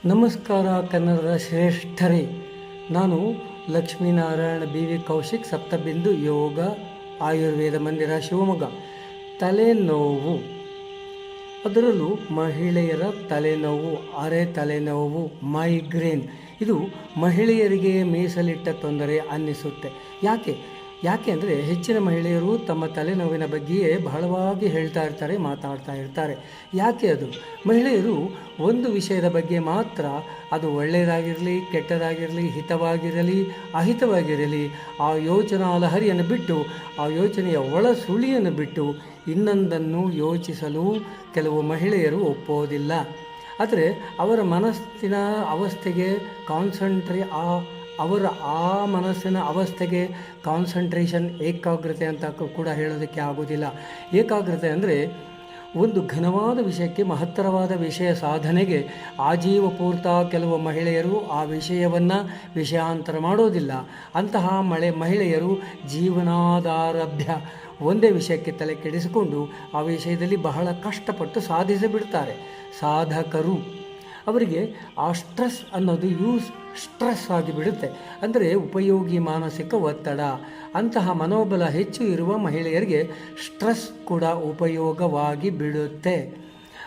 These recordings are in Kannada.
ನಮಸ್ಕಾರ ಕನ್ನಡದ ಶ್ರೇಷ್ಠರೇ. ನಾನು ಲಕ್ಷ್ಮೀನಾರಾಯಣ BV ಕೌಶಿಕ್, ಸಪ್ತಬಿಂದು ಯೋಗ ಆಯುರ್ವೇದ ಮಂದಿರ, ಶಿವಮೊಗ್ಗ. ತಲೆನೋವು, ಅದರಲ್ಲೂ ಮಹಿಳೆಯರ ತಲೆನೋವು, ಅರೆ ತಲೆನೋವು, ಮೈಗ್ರೇನ್, ಇದು ಮಹಿಳೆಯರಿಗೆ ಮೀಸಲಿಟ್ಟ ತೊಂದರೆ ಅನ್ನಿಸುತ್ತೆ. ಯಾಕೆ ಅಂದರೆ ಹೆಚ್ಚಿನ ಮಹಿಳೆಯರು ತಮ್ಮ ತಲೆನೋವಿನ ಬಗ್ಗೆಯೇ ಬಹಳವಾಗಿ ಹೇಳ್ತಾ ಇರ್ತಾರೆ, ಮಾತಾಡ್ತಾ ಇರ್ತಾರೆ. ಯಾಕೆ ಅದು? ಮಹಿಳೆಯರು ಒಂದು ವಿಷಯದ ಬಗ್ಗೆ ಮಾತ್ರ, ಅದು ಒಳ್ಳೆಯದಾಗಿರಲಿ ಕೆಟ್ಟದಾಗಿರಲಿ, ಹಿತವಾಗಿರಲಿ ಅಹಿತವಾಗಿರಲಿ, ಆ ಯೋಚನಾ ಲಹರಿಯನ್ನು ಬಿಟ್ಟು, ಆ ಯೋಚನೆಯ ಒಳ ಸುಳಿಯನ್ನು ಬಿಟ್ಟು ಇನ್ನೊಂದನ್ನು ಯೋಚಿಸಲು ಕೆಲವು ಮಹಿಳೆಯರು ಒಪ್ಪೋದಿಲ್ಲ. ಆದರೆ ಅವರ ಮನಸ್ಸಿನ ಅವಸ್ಥೆಗೆ ಮನಸ್ಸಿನ ಅವಸ್ಥೆಗೆ ಕಾನ್ಸಂಟ್ರೇಷನ್, ಏಕಾಗ್ರತೆ ಅಂತ ಕೂಡ ಹೇಳೋದಕ್ಕೆ ಆಗೋದಿಲ್ಲ. ಏಕಾಗ್ರತೆ ಅಂದರೆ ಒಂದು ಘನವಾದ ವಿಷಯಕ್ಕೆ, ಮಹತ್ತರವಾದ ವಿಷಯ ಸಾಧನೆಗೆ ಆಜೀವಪೂರ್ತ ಕೆಲವು ಮಹಿಳೆಯರು ಆ ವಿಷಯವನ್ನು ವಿಷಯಾಂತರ ಮಾಡೋದಿಲ್ಲ. ಅಂತಹ ಮಹಿಳೆಯರು ಜೀವನಾದಾರಭ್ಯ ಒಂದೇ ವಿಷಯಕ್ಕೆ ತಲೆ ಕೆಡಿಸಿಕೊಂಡು ಆ ವಿಷಯದಲ್ಲಿ ಬಹಳ ಕಷ್ಟಪಟ್ಟು ಸಾಧಿಸಿಬಿಡ್ತಾರೆ. ಸಾಧಕರು, ಅವರಿಗೆ ಆ ಸ್ಟ್ರೆಸ್ ಅನ್ನೋದು ಸ್ಟ್ರೆಸ್ ಆಗಿಬಿಡುತ್ತೆ. ಅಂದರೆ ಉಪಯೋಗಿ ಮಾನಸಿಕ ಒತ್ತಡ. ಅಂತಹ ಮನೋಬಲ ಹೆಚ್ಚು ಇರುವ ಮಹಿಳೆಯರಿಗೆ ಸ್ಟ್ರೆಸ್ ಕೂಡ ಉಪಯೋಗವಾಗಿ ಬಿಡುತ್ತೆ.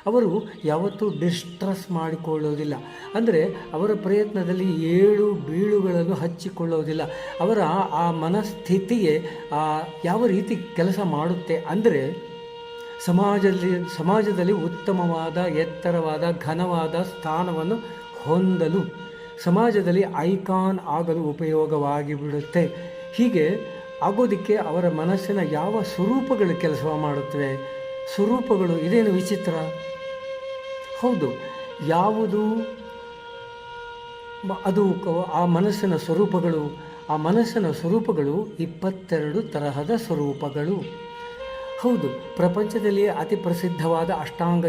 ಅವರು ಯಾವತ್ತೂ ಡಿಸ್ಟ್ರೆಸ್ ಮಾಡಿಕೊಳ್ಳೋದಿಲ್ಲ. ಅಂದರೆ ಅವರ ಪ್ರಯತ್ನದಲ್ಲಿ ಏಳು ಬೀಳುಗಳನ್ನು ಹಚ್ಚಿಕೊಳ್ಳೋದಿಲ್ಲ. ಅವರ ಆ ಮನಸ್ಥಿತಿಗೆ ಯಾವ ರೀತಿ ಕೆಲಸ ಮಾಡುತ್ತೆ ಅಂದರೆ, ಸಮಾಜದಲ್ಲಿ ಉತ್ತಮವಾದ, ಎತ್ತರವಾದ, ಘನವಾದ ಸ್ಥಾನವನ್ನು ಹೊಂದಲು, ಸಮಾಜದಲ್ಲಿ ಐಕಾನ್ ಆಗಲು ಉಪಯೋಗವಾಗಿ ಬಿಡುತ್ತೆ. ಹೀಗೆ ಆಗೋದಕ್ಕೆ ಅವರ ಮನಸ್ಸಿನ ಯಾವ ಸ್ವರೂಪಗಳು ಕೆಲಸ ಮಾಡುತ್ತವೆ? ಸ್ವರೂಪಗಳು ಇದೇನು ವಿಚಿತ್ರ? ಹೌದು, ಯಾವುದು ಅದು ಆ ಮನಸ್ಸಿನ ಸ್ವರೂಪಗಳು? ಆ ಮನಸ್ಸಿನ ಸ್ವರೂಪಗಳು 22 ತರಹದ ಸ್ವರೂಪಗಳು. ಹೌದು, ಪ್ರಪಂಚದಲ್ಲಿ ಅತಿ ಪ್ರಸಿದ್ಧವಾದ ಅಷ್ಟಾಂಗ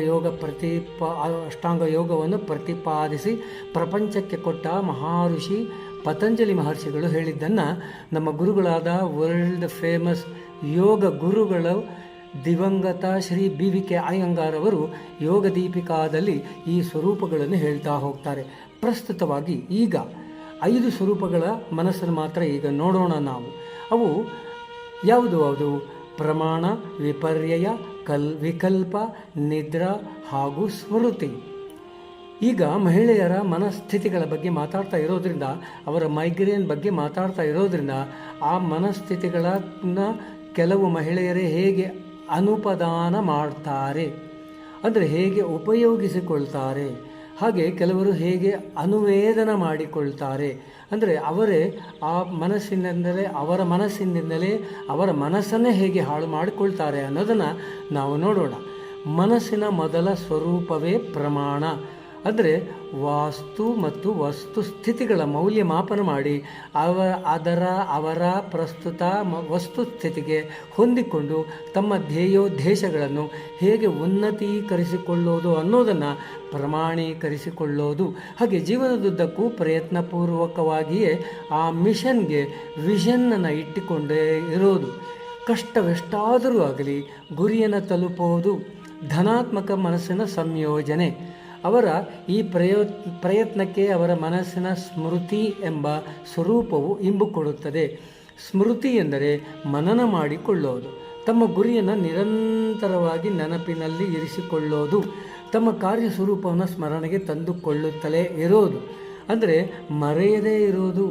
ಯೋಗವನ್ನು ಪ್ರತಿಪಾದಿಸಿ ಪ್ರಪಂಚಕ್ಕೆ ಕೊಟ್ಟ ಮಹಾಋಷಿ ಪತಂಜಲಿ ಮಹರ್ಷಿಗಳು ಹೇಳಿದ್ದನ್ನು ನಮ್ಮ ಗುರುಗಳಾದ ವರ್ಲ್ಡ್ ಫೇಮಸ್ ಯೋಗ ಗುರುಗಳು ದಿವಂಗತ ಶ್ರೀ BVK ಅಯ್ಯಂಗಾರ್ ಅವರು ಯೋಗ ದೀಪಿಕಾದಲ್ಲಿ ಈ ಸ್ವರೂಪಗಳನ್ನು ಹೇಳ್ತಾ ಹೋಗ್ತಾರೆ. ಪ್ರಸ್ತುತವಾಗಿ ಈಗ 5 ಸ್ವರೂಪಗಳ ಮನಸ್ಸನ್ನು ಮಾತ್ರ ಈಗ ನೋಡೋಣ ನಾವು. ಅವು ಯಾವುದು? ಪ್ರಮಾಣ, ವಿಪರ್ಯಯ, ವಿಕಲ್ಪ, ನಿದ್ರಾ ಹಾಗೂ ಸ್ಮೃತಿ. ಈಗ ಮಹಿಳೆಯರ ಮನಸ್ಥಿತಿಗಳ ಬಗ್ಗೆ ಮಾತಾಡ್ತಾ ಇರೋದ್ರಿಂದ, ಅವರ ಮೈಗ್ರೇನ್ ಬಗ್ಗೆ ಮಾತಾಡ್ತಾ ಇರೋದ್ರಿಂದ, ಆ ಮನಸ್ಥಿತಿಗಳನ್ನು ಕೆಲವು ಮಹಿಳೆಯರೇ ಹೇಗೆ ಅನುಪದಾನ ಮಾಡ್ತಾರೆ, ಅಂದರೆ ಹೇಗೆ ಉಪಯೋಗಿಸಿಕೊಳ್ತಾರೆ, ಹಾಗೆ ಕೆಲವರು ಹೇಗೆ ಅನುವೇದನ ಮಾಡಿಕೊಳ್ತಾರೆ, ಅಂದರೆ ಅವರೇ ಅವರ ಮನಸ್ಸಿನಿಂದಲೇ ಅವರ ಮನಸ್ಸನ್ನೇ ಹೇಗೆ ಹಾಳು ಮಾಡಿಕೊಳ್ತಾರೆ ಅನ್ನೋದನ್ನು ನಾವು ನೋಡೋಣ. ಮನಸ್ಸಿನ ಮೊದಲ ಸ್ವರೂಪವೇ ಪ್ರಮಾಣ. ಅಂದರೆ ವಾಸ್ತು ಮತ್ತು ವಸ್ತು ಸ್ಥಿತಿಗಳ ಮೌಲ್ಯಮಾಪನ ಮಾಡಿ ಅವರ ಪ್ರಸ್ತುತ ವಸ್ತುಸ್ಥಿತಿಗೆ ಹೊಂದಿಕೊಂಡು ತಮ್ಮ ಧ್ಯೇಯೋದ್ದೇಶಗಳನ್ನು ಹೇಗೆ ಉನ್ನತೀಕರಿಸಿಕೊಳ್ಳೋದು ಅನ್ನೋದನ್ನು ಪ್ರಮಾಣೀಕರಿಸಿಕೊಳ್ಳೋದು. ಹಾಗೆ ಜೀವನದುದ್ದಕ್ಕೂ ಪ್ರಯತ್ನಪೂರ್ವಕವಾಗಿಯೇ ಆ ವಿಷನ್ನನ್ನು ಇಟ್ಟುಕೊಂಡೇ ಇರೋದು. ಕಷ್ಟವೆಷ್ಟಾದರೂ ಆಗಲಿ ಗುರಿಯನ್ನು ತಲುಪೋದು ಧನಾತ್ಮಕ ಮನಸ್ಸಿನ ಸಂಯೋಜನೆ. ಅವರ ಈ ಪ್ರಯತ್ನಕ್ಕೆ ಅವರ ಮನಸ್ಸಿನ ಸ್ಮೃತಿ ಎಂಬ ಸ್ವರೂಪವು ಇಂಬು ಕೊಡುತ್ತದೆ. ಸ್ಮೃತಿ ಎಂದರೆ ಮನನ ಮಾಡಿಕೊಳ್ಳೋದು, ತಮ್ಮ ಗುರಿಯನ್ನು ನಿರಂತರವಾಗಿ ನೆನಪಿನಲ್ಲಿ ಇರಿಸಿಕೊಳ್ಳೋದು, ತಮ್ಮ ಕಾರ್ಯಸ್ವರೂಪವನ್ನು ಸ್ಮರಣೆಗೆ ತಂದುಕೊಳ್ಳುತ್ತಲೇ ಇರೋದು. ಅಂದರೆ ಮರೆಯದೇ ಇರೋದು,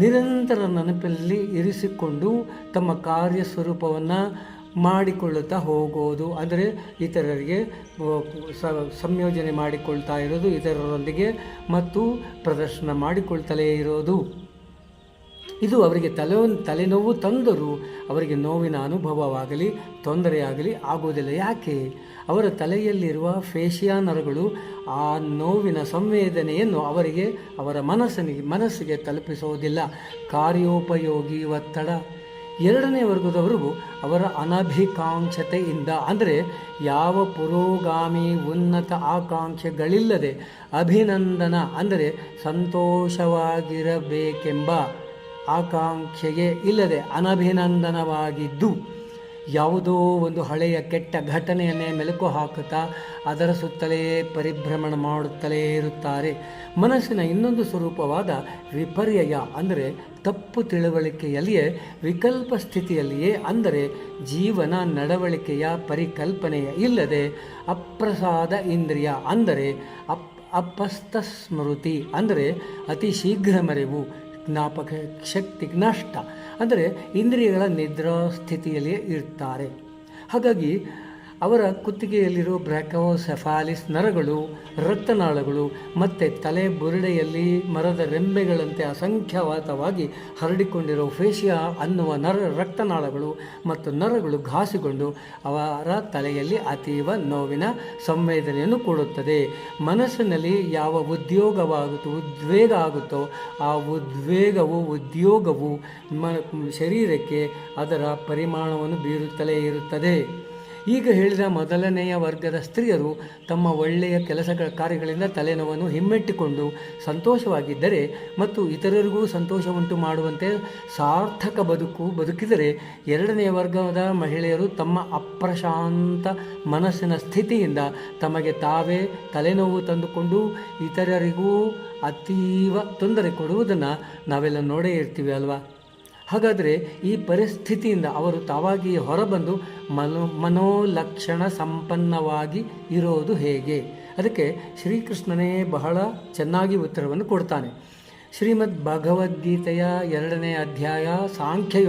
ನಿರಂತರ ನೆನಪಿನಲ್ಲಿ ಇರಿಸಿಕೊಂಡು ತಮ್ಮ ಕಾರ್ಯಸ್ವರೂಪವನ್ನು ಮಾಡಿಕೊಳ್ಳುತ್ತಾ ಹೋಗೋದು. ಅಂದರೆ ಇತರರಿಗೆ ಸಂಯೋಜನೆ ಮಾಡಿಕೊಳ್ತಾ ಇರೋದು, ಇತರರೊಂದಿಗೆ ಮತ್ತು ಪ್ರದರ್ಶನ ಮಾಡಿಕೊಳ್ತಲೇ ಇರೋದು. ಇದು ಅವರಿಗೆ ತಲೆನೋವು ತಂದರೂ ಅವರಿಗೆ ನೋವಿನ ಅನುಭವವಾಗಲಿ ತೊಂದರೆಯಾಗಲಿ ಆಗೋದಿಲ್ಲ. ಯಾಕೆ? ಅವರ ತಲೆಯಲ್ಲಿರುವ ಫೇಶಿಯಾ ನರಗಳು ಆ ನೋವಿನ ಸಂವೇದನೆಯನ್ನು ಅವರ ಮನಸ್ಸಿಗೆ ತಲುಪಿಸೋದಿಲ್ಲ. ಕಾರ್ಯೋಪಯೋಗಿ ಒತ್ತಡ. 2ನೇ ವರ್ಗದವರು ಅವರ ಅನಭಿಕಾಂಕ್ಷತೆಯಿಂದ, ಅಂದರೆ ಯಾವ ಪುರೋಗಾಮಿ ಉನ್ನತ ಆಕಾಂಕ್ಷೆಗಳಿಲ್ಲದೆ, ಅಭಿನಂದನ ಅಂದರೆ ಸಂತೋಷವಾಗಿರಬೇಕೆಂಬ ಆಕಾಂಕ್ಷೆಯೇ ಇಲ್ಲದೆ ಅನಭಿನಂದನವಾಗಿದ್ದು, ಯಾವುದೋ ಒಂದು ಹಳೆಯ ಕೆಟ್ಟ ಘಟನೆಯನ್ನೇ ಮೆಲುಕು ಹಾಕುತ್ತಾ ಅದರ ಸುತ್ತಲೇ ಪರಿಭ್ರಮಣ ಮಾಡುತ್ತಲೇ ಇರುತ್ತಾರೆ. ಮನಸ್ಸಿನ ಇನ್ನೊಂದು ಸ್ವರೂಪವಾದ ವಿಪರ್ಯಯ ಅಂದರೆ ತಪ್ಪು ತಿಳುವಳಿಕೆಯಲ್ಲಿಯೇ ವಿಕಲ್ಪ ಸ್ಥಿತಿಯಲ್ಲಿಯೇ ಅಂದರೆ ಜೀವನ ನಡವಳಿಕೆಯ ಪರಿಕಲ್ಪನೆಯ ಇಲ್ಲದೆ ಅಪ್ರಸಾದ ಇಂದ್ರಿಯ ಅಂದರೆ ಅಪಸ್ಥ ಸ್ಮೃತಿ ಅಂದರೆ ಅತಿ ಶೀಘ್ರ ಮರೆವು, ಜ್ಞಾಪಕ ಶಕ್ತಿ ನಷ್ಟ ಅಂದರೆ ಇಂದ್ರಿಯಗಳ ನಿದ್ರಾ ಸ್ಥಿತಿಯಲ್ಲಿ ಇರ್ತಾರೆ. ಹಾಗಾಗಿ ಅವರ ಕುತ್ತಿಗೆಯಲ್ಲಿರೋ ಬ್ರ್ಯಾಕೋಸೆಫಾಲಿಸ್ ನರಗಳು, ರಕ್ತನಾಳಗಳು ಮತ್ತು ತಲೆ ಬುರುಡೆಯಲ್ಲಿ ಮರದ ರೆಂಬೆಗಳಂತೆ ಅಸಂಖ್ಯಾತವಾಗಿ ಹರಡಿಕೊಂಡಿರೋ ಫೇಶಿಯಾ ಅನ್ನುವ ರಕ್ತನಾಳಗಳು ಮತ್ತು ನರಗಳು ಘಾಸಿಗೊಂಡು ಅವರ ತಲೆಯಲ್ಲಿ ಅತೀವ ನೋವಿನ ಸಂವೇದನೆಯನ್ನು ಕೊಡುತ್ತದೆ. ಮನಸ್ಸಿನಲ್ಲಿ ಯಾವ ಉದ್ವೇಗ ಆಗುತ್ತೋ ಆ ಉದ್ಯೋಗವು ಶರೀರಕ್ಕೆ ಅದರ ಪರಿಮಾಣವನ್ನು ಬೀರುತ್ತಲೇ ಇರುತ್ತದೆ. ಈಗ ಹೇಳಿದ ಮೊದಲನೆಯ ವರ್ಗದ ಸ್ತ್ರೀಯರು ತಮ್ಮ ಒಳ್ಳೆಯ ಕಾರ್ಯಗಳಿಂದ ತಲೆನೋವನ್ನು ಹಿಮ್ಮೆಟ್ಟಿಕೊಂಡು ಸಂತೋಷವಾಗಿದ್ದರೆ ಮತ್ತು ಇತರರಿಗೂ ಸಂತೋಷ ಉಂಟು ಮಾಡುವಂತೆ ಸಾರ್ಥಕ ಬದುಕಿದರೆ, ಎರಡನೆಯ ವರ್ಗದ ಮಹಿಳೆಯರು ತಮ್ಮ ಅಪ್ರಶಾಂತ ಮನಸ್ಸಿನ ಸ್ಥಿತಿಯಿಂದ ತಮಗೆ ತಾವೇ ತಲೆನೋವು ತಂದುಕೊಂಡು ಇತರರಿಗೂ ಅತೀವ ತೊಂದರೆ ಕೊಡುವುದನ್ನು ನಾವೆಲ್ಲ ನೋಡೇ ಇರ್ತೀವಿ ಅಲ್ವಾ. ಹಾಗಾದರೆ ಈ ಪರಿಸ್ಥಿತಿಯಿಂದ ಅವರು ತಾವಾಗಿಯೇ ಹೊರಬಂದು ಮನೋಲಕ್ಷಣ ಸಂಪನ್ನವಾಗಿ ಇರೋದು ಹೇಗೆ? ಅದಕ್ಕೆ ಶ್ರೀಕೃಷ್ಣನೇ ಬಹಳ ಚೆನ್ನಾಗಿ ಉತ್ತರವನ್ನು ಕೊಡ್ತಾನೆ. ಶ್ರೀಮದ್ ಭಗವದ್ಗೀತೆಯ 2ನೇ ಅಧ್ಯಾಯ ಸಾಂಖ್ಯ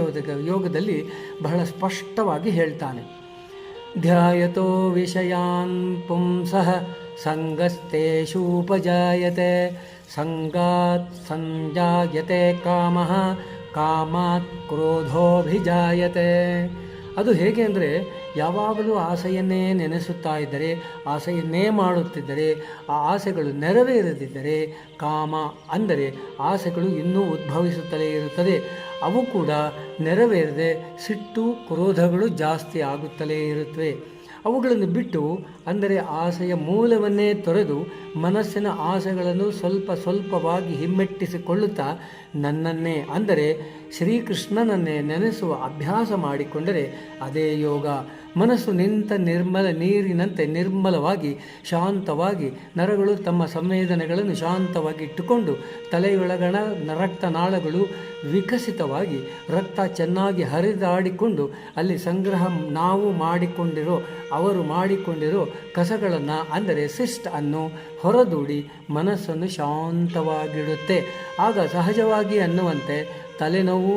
ಯೋಗದಲ್ಲಿ ಬಹಳ ಸ್ಪಷ್ಟವಾಗಿ ಹೇಳ್ತಾನೆ. ಧ್ಯಾಯತೋ ವಿಷಯಾನ್ ಪುಂಸಃ ಸಂಗಸ್ತೇಷೂಪಜಾಯತೆ ಸಂಗಾತ್ ಸಂಜಾಯತೆ ಕಾಮಃ ಕಾಮಾತ್ ಕ್ರೋಧೋಭಿಜಾಯತೆ. ಅದು ಹೇಗೆ ಅಂದರೆ, ಯಾವಾಗಲೂ ಆಸೆಯನ್ನೇ ನೆನೆಸುತ್ತಾ ಇದ್ದರೆ, ಆಸೆಯನ್ನೇ ಮಾಡುತ್ತಿದ್ದರೆ, ಆ ಆಸೆಗಳು ನೆರವೇರದಿದ್ದರೆ ಕಾಮ ಅಂದರೆ ಆಸೆಗಳು ಇನ್ನೂ ಉದ್ಭವಿಸುತ್ತಲೇ ಇರುತ್ತದೆ. ಅವು ಕೂಡ ನೆರವೇರದೆ ಸಿಟ್ಟು ಕ್ರೋಧಗಳು ಜಾಸ್ತಿ ಆಗುತ್ತಲೇ ಇರುತ್ತವೆ. ಅವುಗಳನ್ನು ಬಿಟ್ಟು ಅಂದರೆ ಆಸೆಯ ಮೂಲವನ್ನೇ ತೊರೆದು ಮನಸ್ಸಿನ ಆಸೆಗಳನ್ನು ಸ್ವಲ್ಪವಾಗಿ ಹಿಮ್ಮೆಟ್ಟಿಸಿಕೊಳ್ಳುತ್ತಾ ನನ್ನನ್ನೇ ಅಂದರೆ ಶ್ರೀಕೃಷ್ಣನನ್ನೇ ನೆನೆಸುವ ಅಭ್ಯಾಸ ಮಾಡಿಕೊಂಡರೆ ಅದೇ ಯೋಗ. ಮನಸ್ಸು ನಿಂತ ನಿರ್ಮಲ ನೀರಿನಂತೆ ನಿರ್ಮಲವಾಗಿ ಶಾಂತವಾಗಿ, ನರಗಳು ತಮ್ಮ ಸಂವೇದನೆಗಳನ್ನು ಶಾಂತವಾಗಿ ಇಟ್ಟುಕೊಂಡು ತಲೆಯೊಳಗಣ ರಕ್ತನಾಳಗಳು ವಿಕಸಿತವಾಗಿ ರಕ್ತ ಚೆನ್ನಾಗಿ ಹರಿದಾಡಿಕೊಂಡು ಅಲ್ಲಿ ಸಂಗ್ರಹ ಅವರು ಮಾಡಿಕೊಂಡಿರೋ ಕಸಗಳನ್ನು ಅಂದರೆ ಸಿಸ್ಟ್ ಅನ್ನು ಹೊರದೂಡಿ ಮನಸ್ಸನ್ನು ಶಾಂತವಾಗಿಡುತ್ತೆ. ಆಗ ಸಹಜವಾಗಿ ಅನ್ನುವಂತೆ ತಲೆನೋವು,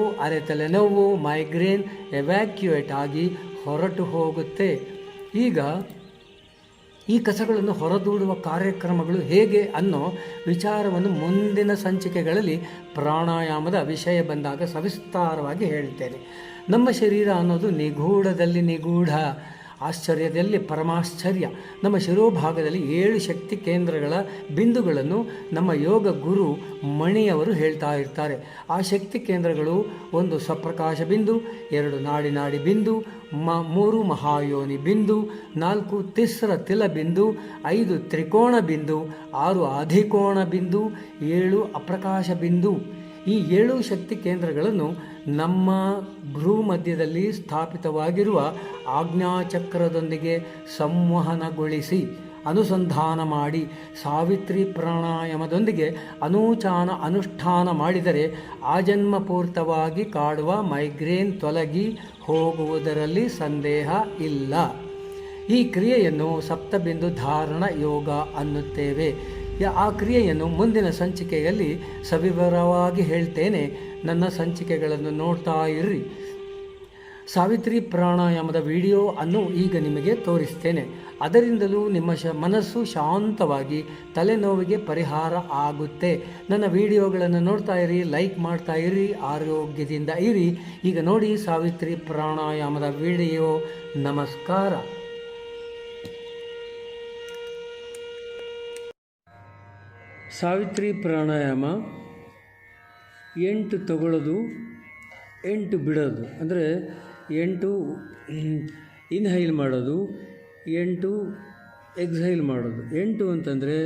ತಲೆನೋವು, ಮೈಗ್ರೇನ್ ಎವ್ಯಾಕ್ಯುಯೇಟ್ ಆಗಿ ಹೊರಟು ಹೋಗುತ್ತೆ. ಈಗ ಈ ಕಸಗಳನ್ನು ಹೊರದೂಡುವ ಕಾರ್ಯಕ್ರಮಗಳು ಹೇಗೆ ಅನ್ನೋ ವಿಚಾರವನ್ನು ಮುಂದಿನ ಸಂಚಿಕೆಗಳಲ್ಲಿ ಪ್ರಾಣಾಯಾಮದ ವಿಷಯ ಬಂದಾಗ ಸವಿಸ್ತಾರವಾಗಿ ಹೇಳ್ತೇನೆ. ನಮ್ಮ ಶರೀರ ಅನ್ನೋದು ನಿಗೂಢದಲ್ಲಿ ನಿಗೂಢ, ಆಶ್ಚರ್ಯದಲ್ಲಿ ಪರಮಾಶ್ಚರ್ಯ. ನಮ್ಮ ಶಿರೋಭಾಗದಲ್ಲಿ 7 ಶಕ್ತಿ ಕೇಂದ್ರಗಳ ಬಿಂದುಗಳನ್ನು ನಮ್ಮ ಯೋಗ ಗುರು ಮಣಿಯವರು ಹೇಳ್ತಾ ಇರ್ತಾರೆ. ಆ ಶಕ್ತಿ ಕೇಂದ್ರಗಳು 1 ಸ್ವಪ್ರಕಾಶ ಬಿಂದು, 2 ನಾಡಿ ಬಿಂದು, 3 ಮಹಾಯೋನಿ ಬಿಂದು, 4 ತಿಸ್ರ ತಿಲ ಬಿಂದು, 5 ತ್ರಿಕೋಣ ಬಿಂದು, 6 ಅಧಿಕೋಣ ಬಿಂದು, 7 ಅಪ್ರಕಾಶ ಬಿಂದು. ಈ 7 ಶಕ್ತಿ ಕೇಂದ್ರಗಳನ್ನು ನಮ್ಮ ಭ್ರೂ ಮಧ್ಯದಲ್ಲಿ ಸ್ಥಾಪಿತವಾಗಿರುವ ಆಜ್ಞಾಚಕ್ರದೊಂದಿಗೆ ಸಂವಹನಗೊಳಿಸಿ ಅನುಸಂಧಾನ ಮಾಡಿ ಸಾವಿತ್ರಿ ಪ್ರಾಣಾಯಾಮದೊಂದಿಗೆ ಅನುಷ್ಠಾನ ಮಾಡಿದರೆ ಆಜನ್ಮಪೂರ್ತವಾಗಿ ಕಾಡುವ ಮೈಗ್ರೇನ್ ತೊಲಗಿ ಹೋಗುವುದರಲ್ಲಿ ಸಂದೇಹ ಇಲ್ಲ. ಈ ಕ್ರಿಯೆಯನ್ನು ಸಪ್ತಬಿಂದು ಧಾರಣ ಯೋಗ ಅನ್ನುತ್ತೇವೆ. ಆ ಕ್ರಿಯೆಯನ್ನು ಮುಂದಿನ ಸಂಚಿಕೆಯಲ್ಲಿ ಸವಿವರವಾಗಿ ಹೇಳ್ತೇನೆ. ನನ್ನ ಸಂಚಿಕೆಗಳನ್ನು ನೋಡ್ತಾ ಇರ್ರಿ. ಸಾವಿತ್ರಿ ಪ್ರಾಣಾಯಾಮದ ವಿಡಿಯೋ ಅನ್ನು ಈಗ ನಿಮಗೆ ತೋರಿಸ್ತೇನೆ. ಅದರಿಂದಲೂ ನಿಮ್ಮ ಮನಸ್ಸು ಶಾಂತವಾಗಿ ತಲೆನೋವಿಗೆ ಪರಿಹಾರ ಆಗುತ್ತೆ. ನನ್ನ ವಿಡಿಯೋಗಳನ್ನು ನೋಡ್ತಾ ಇರಿ, ಲೈಕ್ ಮಾಡ್ತಾ ಇರಿ, ಆರೋಗ್ಯದಿಂದ ಇರಿ. ಈಗ ನೋಡಿ ಸಾವಿತ್ರಿ ಪ್ರಾಣಾಯಾಮದ ವಿಡಿಯೋ. ನಮಸ್ಕಾರ. ಸಾವಿತ್ರಿ ಪ್ರಾಣಾಯಾಮ 8 ತಗೊಳ್ಳೋದು, 8 ಬಿಡೋದು. ಅಂದರೆ 8 ಇನ್ಹೈಲ್ ಮಾಡೋದು, 8 ಎಕ್ಸೈಲ್ ಮಾಡೋದು. 8 ಅಂತಂದರೆ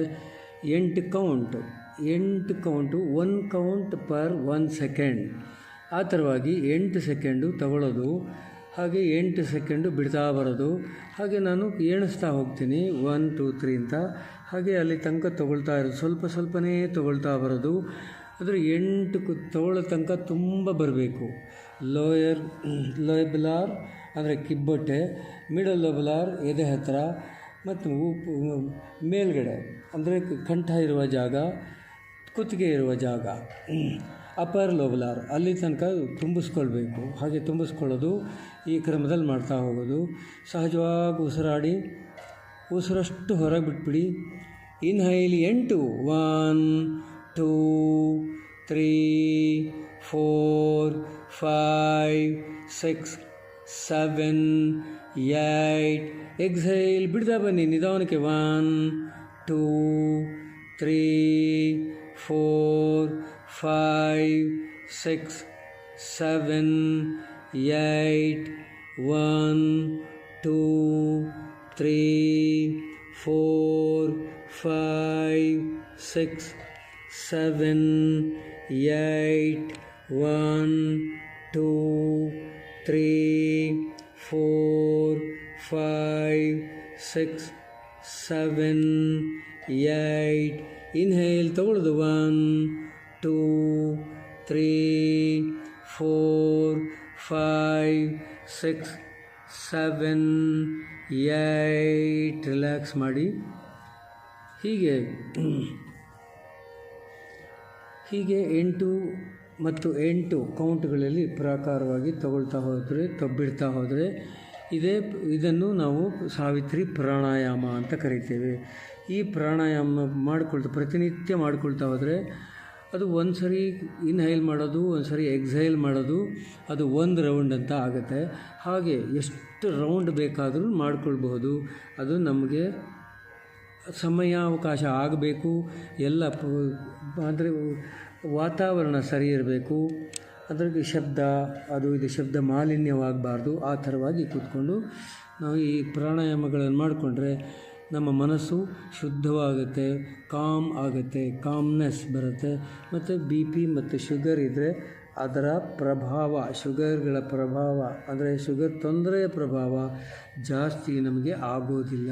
8 ಕೌಂಟು, 1 ಕೌಂಟ್ ಪರ್ 1 ಸೆಕೆಂಡ್. ಆ ಥರವಾಗಿ 8 ಸೆಕೆಂಡು ತಗೊಳ್ಳೋದು. ಹಾಗೆ 8 ಸೆಕೆಂಡು ಬಿಡ್ತಾ ಬರೋದು. ಹಾಗೆ ನಾನು ಎಣಿಸ್ತಾ ಹೋಗ್ತೀನಿ 1 2 3 ಅಂತ. ಹಾಗೆ ಅಲ್ಲಿ ತನಕ ತೊಗೊಳ್ತಾ ಇರೋದು, ಸ್ವಲ್ಪನೇ ತೊಗೊಳ್ತಾ ಬರೋದು. ಆದರೆ 8 ತೊಗೊಳ್ಳೋ ತನಕ ತುಂಬ ಬರಬೇಕು. ಲೋಯಬುಲಾರ್ ಅಂದರೆ ಕಿಬ್ಬೊಟ್ಟೆ, ಮಿಡಲ್ ಲೋಬುಲಾರ್ ಎದೆ ಹತ್ತಿರ, ಮತ್ತು ಮೇಲ್ಗಡೆ ಅಂದರೆ ಕಂಠ ಇರುವ ಜಾಗ, ಕುತ್ತಿಗೆ ಇರುವ ಜಾಗ, ಅಪರ್ ಲೋಬುಲಾರ್ ಅಲ್ಲಿ ತನಕ ತುಂಬಿಸ್ಕೊಳ್ಬೇಕು. ಹಾಗೆ ತುಂಬಿಸ್ಕೊಳ್ಳೋದು ಈ ಕ್ರಮದಲ್ಲಿ ಮಾಡ್ತಾ ಹೋಗೋದು. ಸಹಜವಾಗಿ ಉಸಿರಾಡಿ, ಉಸಿರಷ್ಟು ಹೊರಗೆ ಬಿಟ್ಬಿಡಿ. ಇನ್ಹೈಲ್ 8 1 2 3 4 5 6 7 8. ಎಕ್ಸೈಲ್ ಬಿಡ್ತಾ ಬನ್ನಿ ನಿಧಾನಕ್ಕೆ. 1 2 3 4 5 6 7 8. 1 2 3 4 5 6 7 8. 1 2 3 4 5 6 7 8. ಇನ್ಹೇಲ್ ತಗೊಳ್ಳೋದು 1 2 3 4 5 6 7 8. ರಿಲ್ಯಾಕ್ಸ್ ಮಾಡಿ. ಹೀಗೆ 8 ಮತ್ತು 8 ಕೌಂಟ್ಗಳಲ್ಲಿ ಪ್ರಕಾರವಾಗಿ ತಗೊಳ್ತಾ ಹೋದರೆ, ಬಿಡ್ತಾ ಹೋದರೆ ಇದನ್ನು ನಾವು ಸಾವಿತ್ರಿ ಪ್ರಾಣಾಯಾಮ ಅಂತ ಕರಿತೇವೆ. ಈ ಪ್ರಾಣಾಯಾಮ ಪ್ರತಿನಿತ್ಯ ಮಾಡ್ಕೊಳ್ತಾ ಹೋದರೆ ಅದು ಒಂದು ಸರಿ ಇನ್ಹೈಲ್ ಮಾಡೋದು, ಒಂದು ಸರಿ ಎಕ್ಸೈಲ್ ಮಾಡೋದು, ಅದು 1 ರೌಂಡ್ ಅಂತ ಆಗುತ್ತೆ. ಹಾಗೆ ಎಷ್ಟು ರೌಂಡ್ ಬೇಕಾದರೂ ಮಾಡ್ಕೊಳ್ಬಹುದು. ಅದು ನಮಗೆ ಸಮಯಾವಕಾಶ ಆಗಬೇಕು. ಎಲ್ಲ ಅಂದರೆ ವಾತಾವರಣ ಸರಿ ಇರಬೇಕು. ಅದ್ರಿಗೆ ಶಬ್ದ ಮಾಲಿನ್ಯವಾಗಬಾರ್ದು. ಆ ಥರವಾಗಿ ಕೂತ್ಕೊಂಡು ನಾವು ಈ ಪ್ರಾಣಾಯಾಮಗಳನ್ನು ಮಾಡಿಕೊಂಡ್ರೆ ನಮ್ಮ ಮನಸ್ಸು ಶುದ್ಧವಾಗುತ್ತೆ, ಕಾಮ್ ಆಗುತ್ತೆ, ಕಾಮ್ನೆಸ್ ಬರುತ್ತೆ. ಮತ್ತು BP ಮತ್ತು ಶುಗರ್ ಇದ್ದರೆ ಅದರ ಪ್ರಭಾವ, ಶುಗರ್ಗಳ ಪ್ರಭಾವ ಅಂದರೆ ಶುಗರ್ ತೊಂದರೆಯ ಪ್ರಭಾವ ಜಾಸ್ತಿ ನಮಗೆ ಆಗೋದಿಲ್ಲ.